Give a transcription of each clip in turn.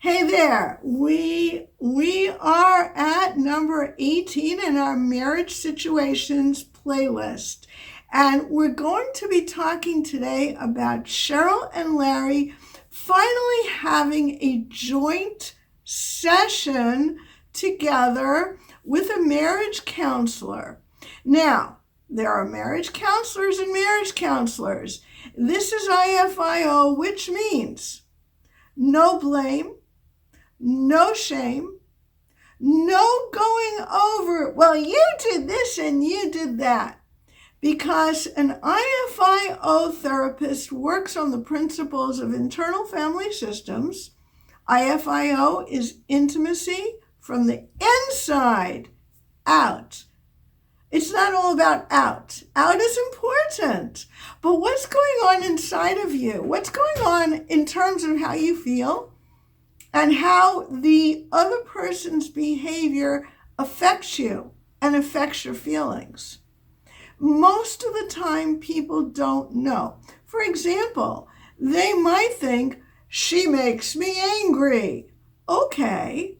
Hey there, we are at number 18 in our marriage situations playlist. And we're going to be talking today about Cheryl and Larry finally having a joint session together with a marriage counselor. Now, there are marriage counselors and marriage counselors. This is IFIO, which means no blame, no shame, no going over, well, you did this and you did that. Because an IFIO therapist works on the principles of internal family systems. IFIO is intimacy from the inside out. It's not all about out. Out is important. But what's going on inside of you? What's going on in terms of how you feel and how the other person's behavior affects you and affects your feelings? Most of the time, people don't know. For example, they might think, she makes me angry. Okay.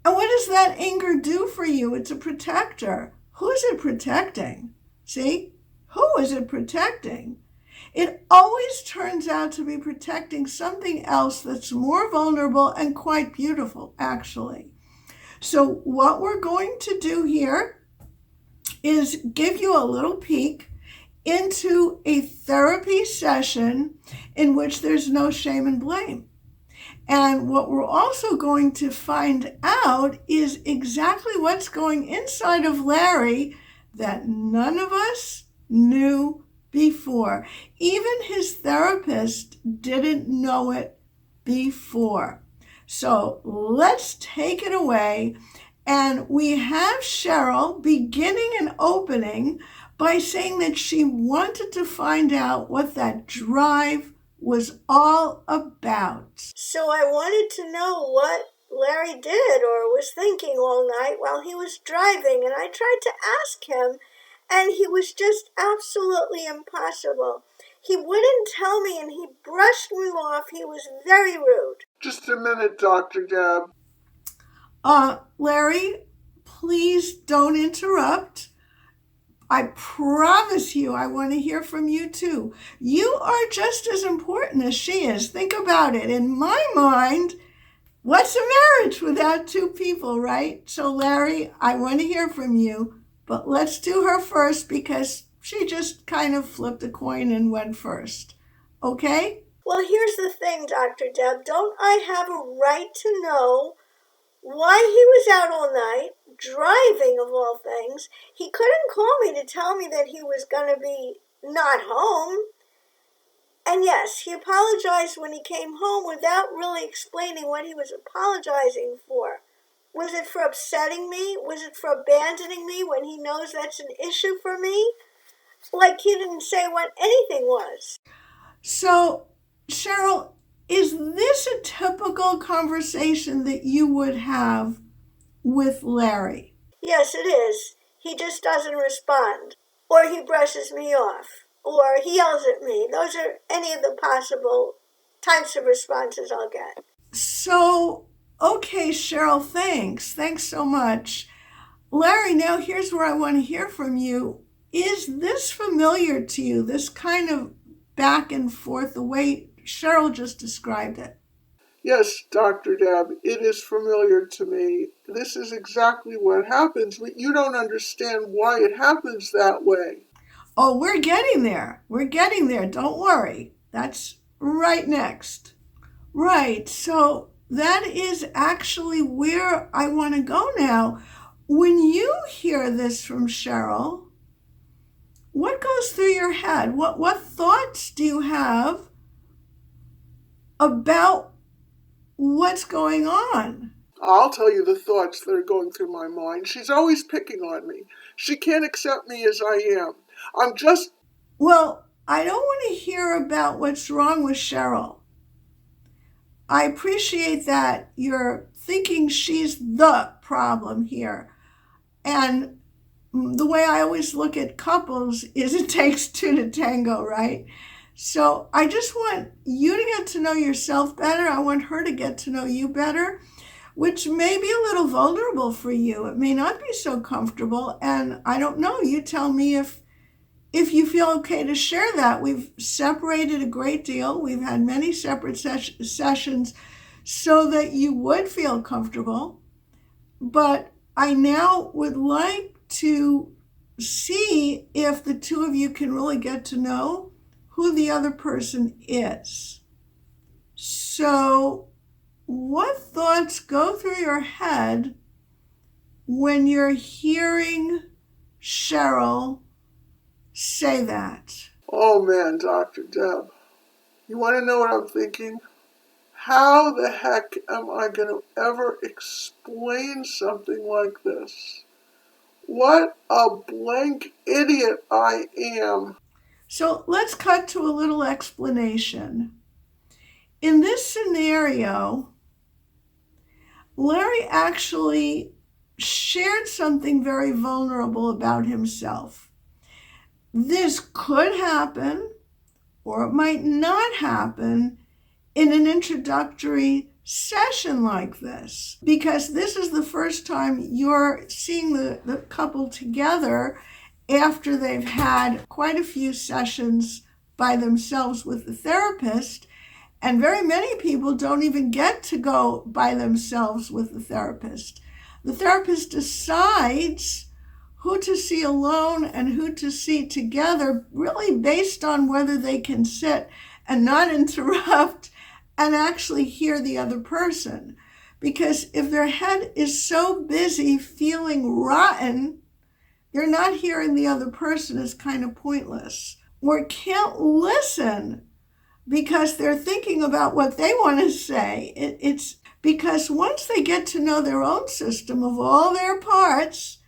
And what does that anger do for you? It's a protector. Who's it protecting? See? Who is it protecting? It always turns out to be protecting something else that's more vulnerable and quite beautiful, actually. So what we're going to do here is give you a little peek into a therapy session in which there's no shame and blame. And what we're also going to find out is exactly what's going inside of Larry that none of us knew before. Even his therapist didn't know it before. So let's take it away. And we have Cheryl beginning and opening by saying that she wanted to find out what that drive was all about. So I wanted to know what Larry did or was thinking all night while he was driving, and I tried to ask him, and he was just absolutely impossible. He wouldn't tell me, and he brushed me off. He was very rude. Just a minute, DrDeb. Larry, please don't interrupt. I promise you, I want to hear from you too. You are just as important as she is. Think about it. In my mind, what's a marriage without two people, right? So Larry, I want to hear from you, but let's do her first because she just kind of flipped a coin and went first. Okay? Well, here's the thing, DrDeb. Don't I have a right to know why he was out all night, driving of all things? He couldn't call me to tell me that he was going to be not home. And yes, he apologized when he came home without really explaining what he was apologizing for. Was it for upsetting me? Was it for abandoning me when he knows that's an issue for me? Like he didn't say what anything was. So, Cheryl, is this a typical conversation that you would have with Larry? Yes, it is. He just doesn't respond. Or he brushes me off. Or he yells at me. Those are any of the possible types of responses I'll get. So, okay, Cheryl, thanks. Thanks so much. Larry, now here's where I want to hear from you. Is this familiar to you, this kind of back and forth, the way Cheryl just described it? Yes, DrDeb, it is familiar to me. This is exactly what happens. You don't understand why it happens that way. Oh, we're getting there. We're getting there. Don't worry. That's right next. Right. So that is actually where I want to go now. When you hear this from Cheryl, what goes through your head? What thoughts do you have about what's going on? I'll tell you the thoughts that are going through my mind. She's always picking on me. She can't accept me as I am. Well, I don't want to hear about what's wrong with Cheryl. I appreciate that you're thinking she's the problem here. And the way I always look at couples is it takes two to tango, right? So I just want you to get to know yourself better. I want her to get to know you better, which may be a little vulnerable for you. It may not be so comfortable. And I don't know, you tell me if you feel okay to share that. We've separated a great deal. We've had many separate sessions so that you would feel comfortable. But I now would like to see if the two of you can really get to know who the other person is. So, what thoughts go through your head when you're hearing Cheryl say that? Oh man, Dr. Deb, you want to know what I'm thinking? How the heck am I going to ever explain something like this? What a blank idiot I am. So let's cut to a little explanation. In this scenario, Larry actually shared something very vulnerable about himself. This could happen, or it might not happen, in an introductory session like this, because this is the first time you're seeing the couple together after they've had quite a few sessions by themselves with the therapist. And very many people don't even get to go by themselves with the therapist. The therapist decides who to see alone and who to see together, really based on whether they can sit and not interrupt and actually hear the other person. Because if their head is so busy feeling rotten, they're not hearing the other person is kind of pointless. Or can't listen because they're thinking about what they want to say. It's because once they get to know their own system of all their parts,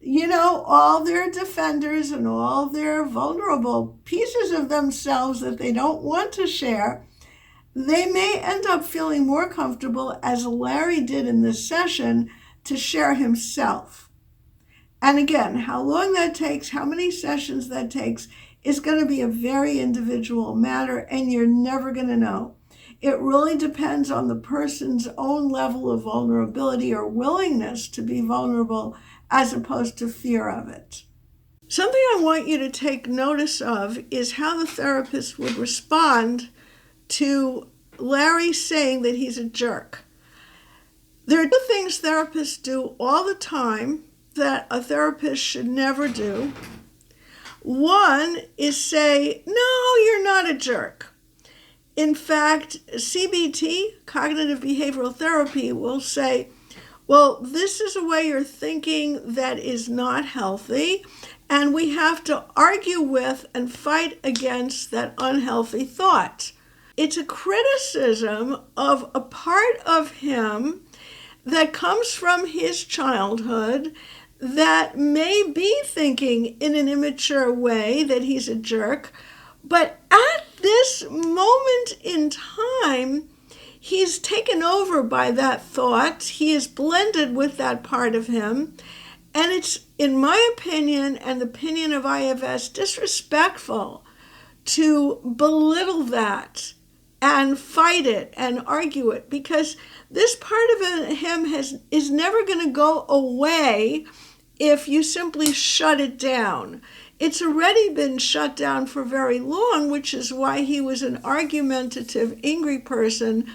all their defenders and all their vulnerable pieces of themselves that they don't want to share, they may end up feeling more comfortable, as Larry did in this session, to share himself. And again, how long that takes, how many sessions that takes, is going to be a very individual matter, and you're never going to know. It really depends on the person's own level of vulnerability or willingness to be vulnerable as opposed to fear of it. Something I want you to take notice of is how the therapist would respond to Larry saying that he's a jerk. There are two things therapists do all the time that a therapist should never do. One is say, no, you're not a jerk. In fact, CBT, cognitive behavioral therapy, will say, well, this is a way you're thinking that is not healthy, and we have to argue with and fight against that unhealthy thought. It's a criticism of a part of him that comes from his childhood that may be thinking in an immature way that he's a jerk, but at this moment in time, he's taken over by that thought. He is blended with that part of him, and it's, in my opinion and the opinion of IFS, disrespectful to belittle that and fight it and argue it, because this part of him is never going to go away if you simply shut it down. It's already been shut down for very long, which is why he was an argumentative, angry person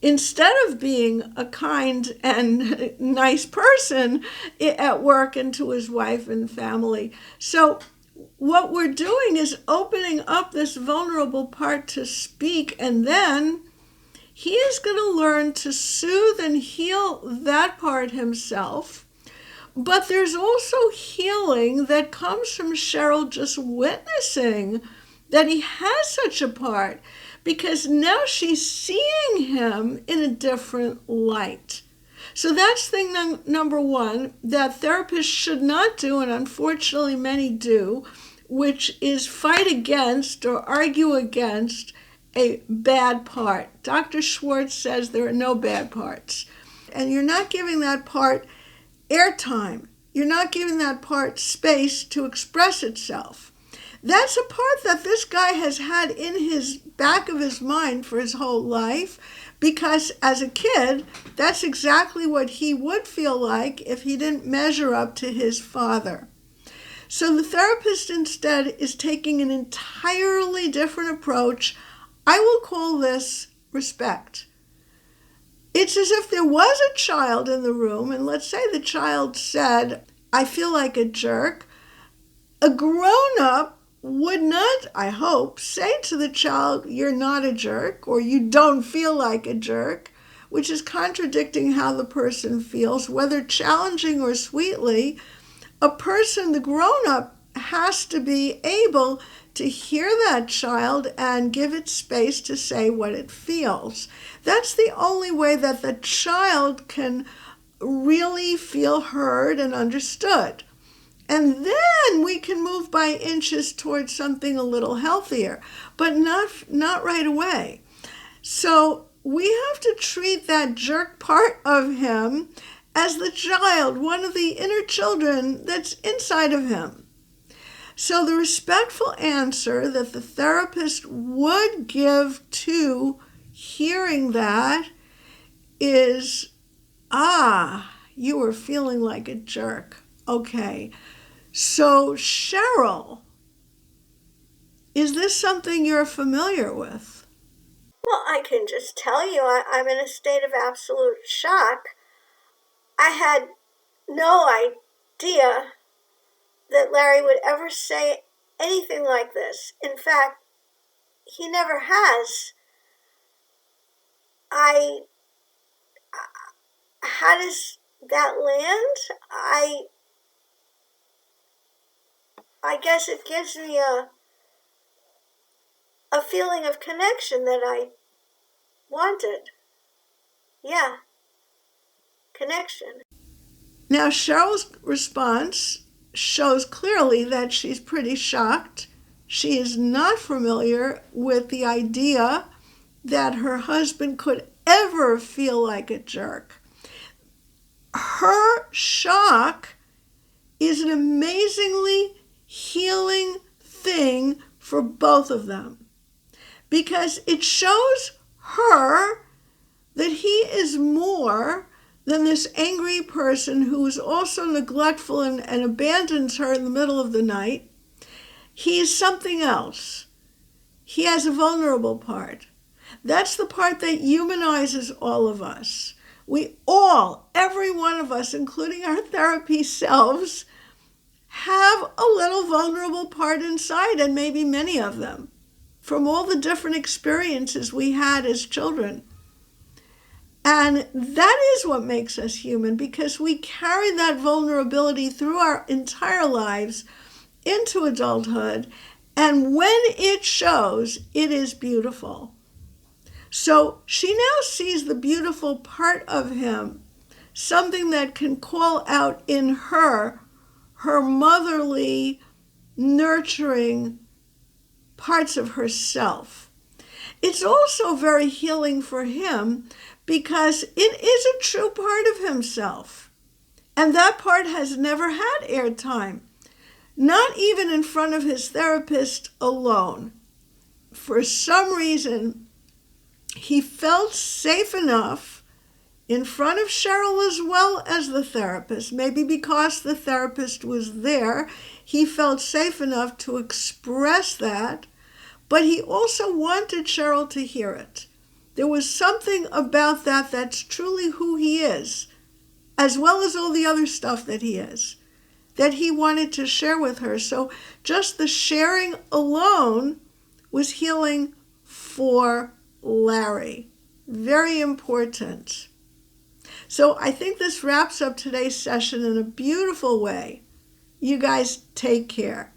instead of being a kind and nice person at work and to his wife and family. So what we're doing is opening up this vulnerable part to speak, and then he is going to learn to soothe and heal that part himself. But there's also healing that comes from Cheryl just witnessing that he has such a part, because now she's seeing him in a different light. So that's thing number one that therapists should not do, and unfortunately many do, which is fight against or argue against a bad part. Dr. Schwartz says there are no bad parts. And you're not giving that part airtime. You're not giving that part space to express itself. That's a part that this guy has had in his back of his mind for his whole life, because as a kid, that's exactly what he would feel like if he didn't measure up to his father. So the therapist instead is taking an entirely different approach. I will call this respect. It's as if there was a child in the room, and let's say the child said, I feel like a jerk. A grown-up would not, I hope, say to the child, you're not a jerk, or you don't feel like a jerk, which is contradicting how the person feels, whether challenging or sweetly. A person, the grown-up, has to be able to hear that child and give it space to say what it feels. That's the only way that the child can really feel heard and understood. And then we can move by inches towards something a little healthier, but not right away. So we have to treat that jerk part of him as the child, one of the inner children that's inside of him. So the respectful answer that the therapist would give to hearing that is, you were feeling like a jerk. Okay. So Cheryl, is this something you're familiar with? Well, I can just tell you, I'm in a state of absolute shock. I had no idea that Larry would ever say anything like this. In fact, he never has. How does that land? I guess it gives me a feeling of connection that I wanted. Yeah, connection. Now, Cheryl's response shows clearly that she's pretty shocked. She is not familiar with the idea that her husband could ever feel like a jerk. Her shock is an amazingly healing thing for both of them, because it shows her that he is more than this angry person who is also neglectful and abandons her in the middle of the night. He is something else. He has a vulnerable part. That's the part that humanizes all of us. We all, every one of us, including our therapy selves, have a little vulnerable part inside, and maybe many of them, from all the different experiences we had as children. And that is what makes us human, because we carry that vulnerability through our entire lives into adulthood. And when it shows, it is beautiful. So she now sees the beautiful part of him, something that can call out in her motherly, nurturing parts of herself. It's also very healing for him, because it is a true part of himself. And that part has never had airtime, not even in front of his therapist alone. For some reason, he felt safe enough in front of Cheryl as well as the therapist. Maybe because the therapist was there, he felt safe enough to express that, but he also wanted Cheryl to hear it. There was something about that that's truly who he is, as well as all the other stuff that he is, that he wanted to share with her. So just the sharing alone was healing for Larry. Very important. So I think this wraps up today's session in a beautiful way. You guys take care.